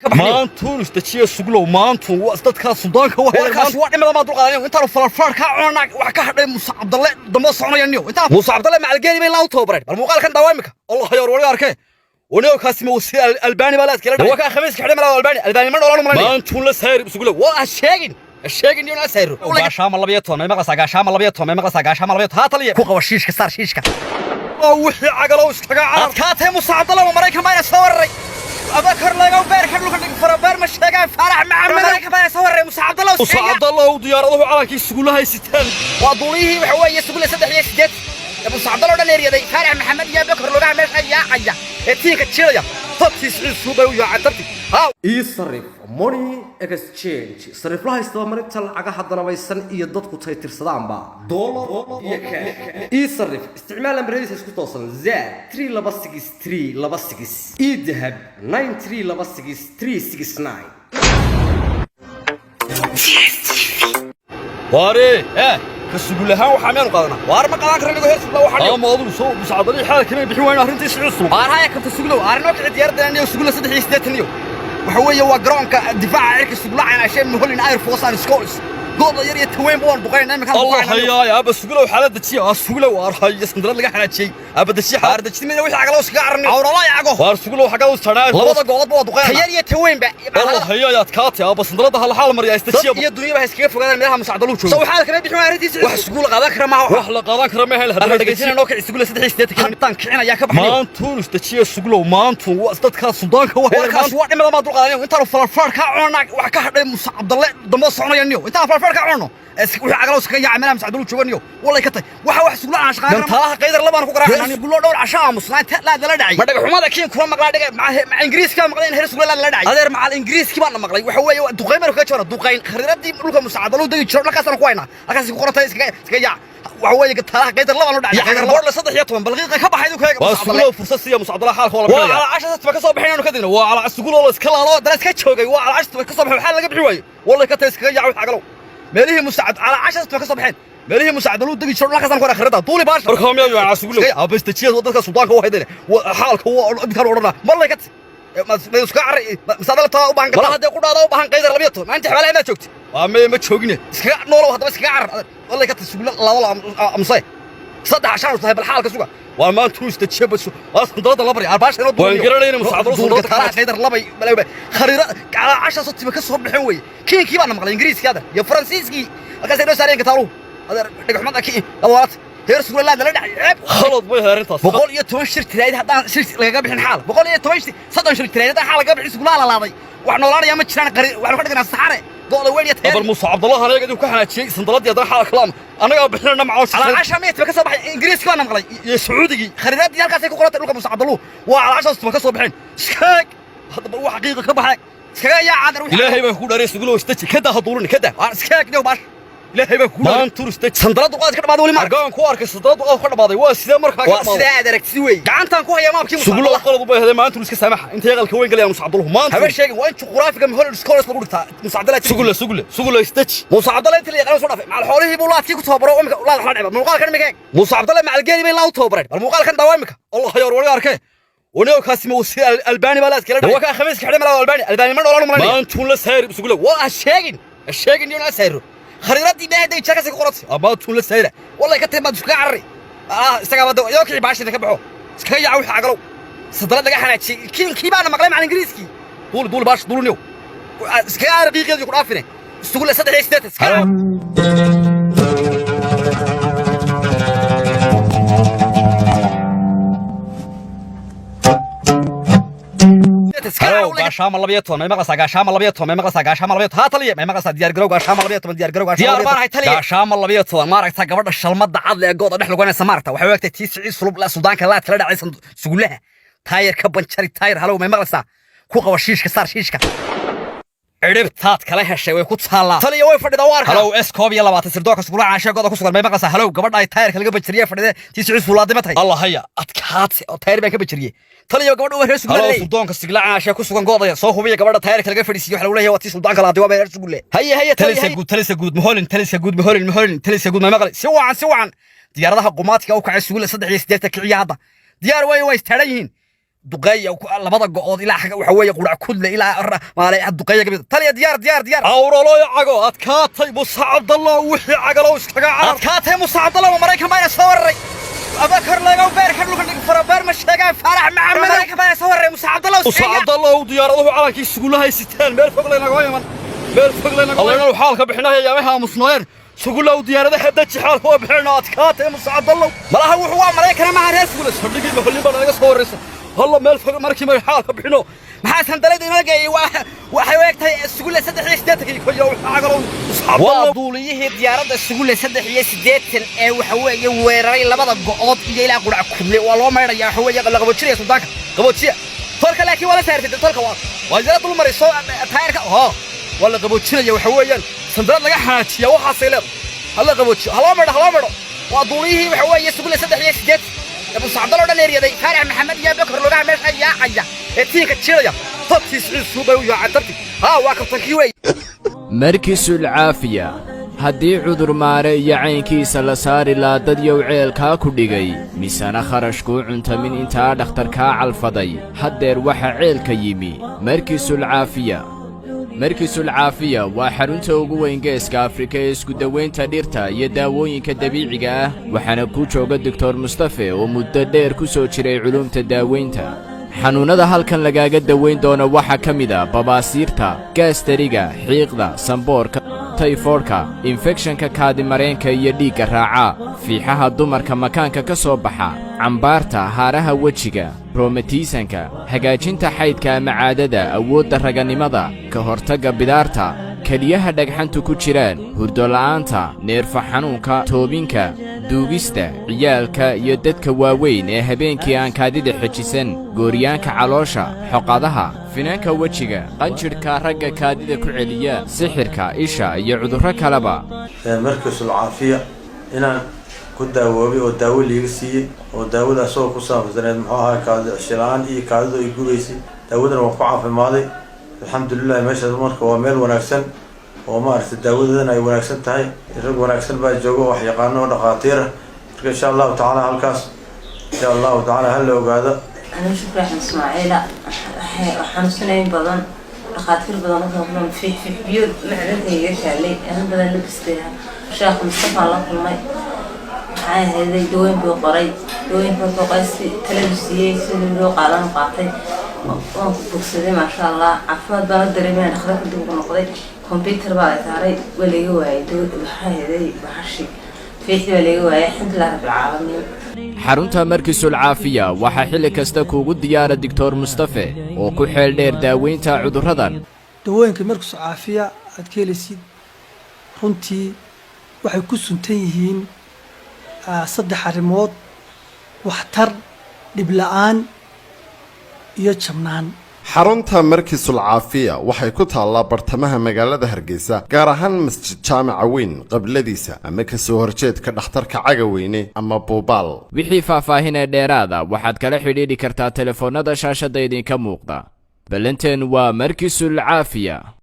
ما أنتون استشيء سقلو ما أنتون وأستد كاسودان كواهي warkaas waa dhimada ma dulqaadanyo intaan falafal ka cunaa wax ka hadhay Musa Cabdalle damba soconayaniyo intaan Musa Cabdalle macalgeeli bay laaw toobaray bal muuqaalkan daawamika Allah ya war arkay ونيو كاسمه وسي الباني بلاد كلا وكا خميس كحدي ملا الباني ما دولان ما أنتون لسهر بسقلو الشاقين يونا سيرو غاشام الله بيتون ما مقصا غاشام الله بيتون ما مقصا غاشام الله بيت هاتليه كو قوا شيشك صار شيشك وحي عقلو اسكغا عاد كاتي Musa Cabdalle ومريكان باي سوري أبكر لقوا بيرك حلو كذي فربير مش تجا فرح مع مريكان باي سوري Musa Cabdalle وديارته على كي سقولها يستان وضوليه وحوي يسقول صدق يسجد Musa Cabdalle ولا نيري ذي فرح محمد يا بكر لو بعمل يا عيا تيك تشيليا تكسيس السوبر ويا عترتي ها يصرف موني اكسشينج صرف لها استمرت لعقه حدنا ويسن iyo dadku tay tirsadaan ba dollar iyo cash يصرف استعمالا بريس isku toosan زاد 3263 idahab 9336 واري كسقولها وحامين قادنا وار ما قادان كرنيغو هيرس لا وحنا موضوع سو Musa Cabdalle حالك ما بixin wayna arintii sicuslo وار هاي كنت سقلو ارنو كعد يردان سقلو 380 waxa weeye waa garoonka difaaca cirka suglacayna shay muhulin air force and schools gooda yar iyo taween boon buqayna imika Allah hayaa aba suglo xaalada tii suglo war hay sandrad laga xanaajay aba dashi xaar dajtimina wixii agalo iska qarni awrala yago war suglo waxa uu sanaa labada goob waa duqayna yar iyo taween ba Allah hayaa yaad kaati aba sandrad hal xal mar yaa istajiib iyo dunyada iskaga fogaadaan meelaha Musa Cabdalle joogo soo xaalka ma bixin arintiisa wax suglo qadan kara ma wax la qadan kara ma hel hadda dhageysana noo kici suglo 380 tan kicina yaa ka baxay maantuun istajiib suglo maantuun waa dadka Suudaanka warkaas waa dhimada ma dulqaadanyo intaan falafal ka cunaa wax ka hadhay Musa Cabdalle damba soconayaniyo intaan falafal ka cuno وحي عقلو سكا يعملها Musa Cabdalle jooganiyo walay ka tay waxa suglo aan shaqaan taalaha qaydar labaan ku qaraacnaa suglo dhowr cashaa musnaanta la dhacay ma dhaga xumada kiin kuma maqlaa dhiga ma ingiriiska maqleen heer suglo la dhacay adeer macal ingiriiski baan maqlay waxa weeye duqeymar ka jiro duqeyn khariiradii dhulka Musa Cabdalle dagi jiro halkaasna ku hayna halkaas ku qortay iska yaa waxa weeye taalaha qaydar labaan u dhacay qaydar boor la 13 balqiiqa ka baxay dukeega Musa Cabdalle fursad siiya Musa Cabdalle xaalka wala waa ala 10 ka soo baxayna ka digna waa ala suglo la iska laalo daraas ka joogay waa ala 10 ka soo baxay waxa laga bixi waayay walay ka tay iska yaa wax caqlo ماليه مساعد على 10 كسب حين ماليه مساعد لو دقي شرط لك كان خريطه طولي باش بركم يا عسقلو ابس تشيد ودك سودانك وحيدله حالك هو انت ورنا والله كت ما اسكا عري مسادلتا u baahan wala hada ku dhaado u baahan qaydar labiyato ma inta xalay ma joogti waa ma joogine iska noolo hada iska car والله كت sugla laba amsay saddex shan tahay bal xaalka suga waa ma intuu istajibaso asqadada labari arbaash inoo waan garanayna Musa Cabdalle taariikh qaydar labay balay khariira ala 10 sotib ka soo bixin way kiinkii baan maqlay ingiriiski hada iyo faransiiski halkaas ay saareen ka taalo hada dhagaxmad aki labaad heer sugla la dhacay khalad way heerintaas 110 shir tirayd hadaan shir laga bixin xaal 110 saddex shir tirayd hadaan xaal laga bixin sugla la laaday wax noolaanaya ma jiraan qari wax ka dhiganaa saxare dooda weyn yahay bal Musa Cabdalle anaga idin ku xanaajiyay sandaladii hadaan xaal kalaam anaga bixinana macaash ala 10 meet ka soo baxay ingiriiski baan maqlay iyo sacuudigi khariidadii halkaas ay ku qortay dhulka Musa Cabdalle waa ala 10 ka soo baxeen iskaag hada bal wax xaqiiqo ka baxay iskaga yaa cadar ilaahay baa ku dhaarey suglo istaji kada haduulin kada iskaag niyo bash ilaahay baa ku maan turista sandaradu qaad ka dhamaad wali ma argaan ku arkay sandaradu qaad ka dhamaaday waa sidee markaa ka dhamaad waa sidee aragti way gacantan ku haya maabkii suglo qalad u baahay maan turiska saamaxa inta yaqalka weyn galay Musa Cabdalle maan haba sheegay waa inta quraafiga mahol scholars lagu dhigtaa Musa Cabdalle suglo istaji Musa Cabdalle inta la yaqaan soo dhaafay maal xoolihii buu laadkii ku toobaro imika laad xal dhibay muuqaalkan imika Musa Cabdalle macal geeli bay laaw toobareen bal muuqaalkan daawa imika Allah ya war arkay ونيو كاسمه وسي الباني بلاد كلا وكا خميس كحدي ملا الباني ما دولان ما انتون لا سير سuglo waa sheegin يونا سير خريرتي بهدي جاكس قرطي ابا تون لا سير والله كتب ما دفك عري استغا بده يوكي باش ka baxo iska yaa wax aqalo sadala laga xanaajay kiinkii baan maqlay macna ingiriiski dul bash dulniyo iska arbiqeedu ku dhaafine sugula 3 iska غاشام الله بيتون ما مقصا غاشام الله بيتون ما مقصا غاشام الله بيت هاتليه ما مقصا ديار garow غاشام الله بيتون ديار garow diyaar baan hay taliye غاشام الله بيتون ma aragta gabadha shalmada cad ee gooda dhex lagoonaysa maarta waxa waqti tiisi sulub la Suudaanka la kala dhacay sugulaha taayir ka banjari taayir halow ma maqlaysa ku qaba shiishka saar shiishka ciribtaad kala heshay way ku taalaa taliye way fadhida waarka halow S22 sirdoonka sugula caasha gooda ku sugan ma maqlaysa halow gabadha ay taayir kala banjariye fadhida tiisi sulaadimatay Allah haya adkaati oo taayir baan ka banjariye taliye gabadha way reer sugula halow sirdoonka sigla caasha ku sugan gooda soo hubiya gabadha taayir kala fadhisiyo waxa lagu leeyahay waa tiisi Suudaanka la diwaa reer sugule haye talisa guud maholin ma maqlay si wacan diyaaradaha qumaadka oo kacay sugula 3 kiciya hadda diyaar way istaaran yihiin دقية لبضة قعود إلى حاجة وحوية قرع كل إلى ما عليه الدقية قبل تلي ديار أورولو يا عقو أتكاتي موسى عبد الله وحي عقلو استقع أتكاتي موسى عبد الله ومريكا ما يصوري أبكر لا يوبر كم لكن فربار مش تجا فرح مع مريكا ما يصوري موسى عبد الله موسى عبد الله ودياره على كيس يقول هاي ستان مال فوق لنا قوي مال فوق لنا الله ينور حالك بحنا يا مها مصنوير سقول له دياره حدت حال هو بحنا أتكاتي موسى عبد الله ما له هو مريكا ما عرف ولا صدقني بخلي بالك يصور والله مال فوق مركي ما حالك بحنا maxaa dalayd ina geeyay waxay weegtay iskuul 3 ku yow aqalo والله duuliyihii diyaaradda iskuul 3 ee waxa weeye weeraray labada go'ood iyo ilaa qurac kudle waa loo meeray waxa weeye qalaqaboojiya suldaanka qaboojiya tolka laakiin wala saartay tolka waa jira dul maray soo taayirka wala qaboojinaya waxa weeyaan sandarad laga xanaajiya waxa sayleed hala qaboojiyo hala meedo waa duuliyihii waxa weeye iskuul 3 أبو سعد الله دلير يدي فارع محمد يا بكر لو بعمل يا عيا تيك تشيليا تطيس السوبر يا عدرتي واقف تكيوي مركز العافية haddii cudur maare iyo caynkiisa la saari laa dad yow ceelkaa ku dhigay misana kharashkuu cuntamin intaa dhakhtarkaa calfaday haddeer waxa ceelka yimi markisul caafiya waa xarunta ugu weyn geeska afrika ee isku dawaynta dhirta iyo daawooyinka dabiiciga ah waxaana ku jooga doctor mustafe oo muddo dheer ku soo jiray culuumta daawaynta xanuunnada halkan lagaaga dawayn doono waxaa ka mid a babaasiirta gaastariga xiiqda samboorka tayfoodhka infekshanka kaadimareenka iyo dhiigga raaca fiixaha dumarka makaanka ka soo baxa cambaarta haaraha wejiga roomatiisanka hagaajinta xaydka ama caadada awoodda raganimada ka hortagga bidaarta keliyaha dhagxantu ku jiraan hurdola'aanta neerfa xanuunka toobinka duugista ciyaalka iyo dadka waaweyn ee habeenkii aan kaadida xejisan gooryaanka caloosha xoqadaha finaanka wejiga qanjidhka ragga kaadida ku celiya sixirka isha iyo cudurro kaleba markasul caafiya inaan ku daawoobi oo daawo liiga siiyey oo daawada asagoo ku saabsaneed muxuu ahaa kaadi cishilaan iyo kaadidu ay gubaysay daawadana waan ku caafimaaday alxamdulilah meeshaas marka waa meel wanaagsan oo maaragtay daawadadana ay wanaagsan tahay rag wanaagsan baa jooga wax yaqaano oo dhaqaatiir ah marka insha allahu tacaala halkaas insha allahu tacaala hal la ogaado أنا شكرا حن إسماعيل حنسنين بدن دكاترة بدن مثلاً في بيوت معرضة يشالي أنا بدن لبستها شيخ مصطفى الله كلمي هذا دوين بقري دوين بقيسي تلبسيه سيدو قالن قاطي وبكسدي ما شاء الله عفوا بلد دريمان أخذت دوب نقضي كمبيوتر بعد تاري ولا جواي دو هذا بحشي فيه ولا جواي الحمد لله رب العالمين xarunta markisul caafiya waxaa xilli kasta kuugu diyaara doctor mustafe oo ku xeel dheer daaweynta cudurradan dawooyinka markisul caafiya aad ka helaysid runtii waxay ku suntan yihiin 3 arrimood waxtar dhib la'aan iyo jabnaan xarunta markisul caafiya waxay ku taallaa bartamaha magaalada Hargeysa gaar ahaan masjid jaamaca weyn qabladiisa ama ka soo horjeedka dhakhtarka cagaweyne ama Boobaal wixii faahfaahin dheeraada waxaad kala xidhiidhi kartaa telefoonada shaashada idinka muuqda balanteen waa markisul caafiya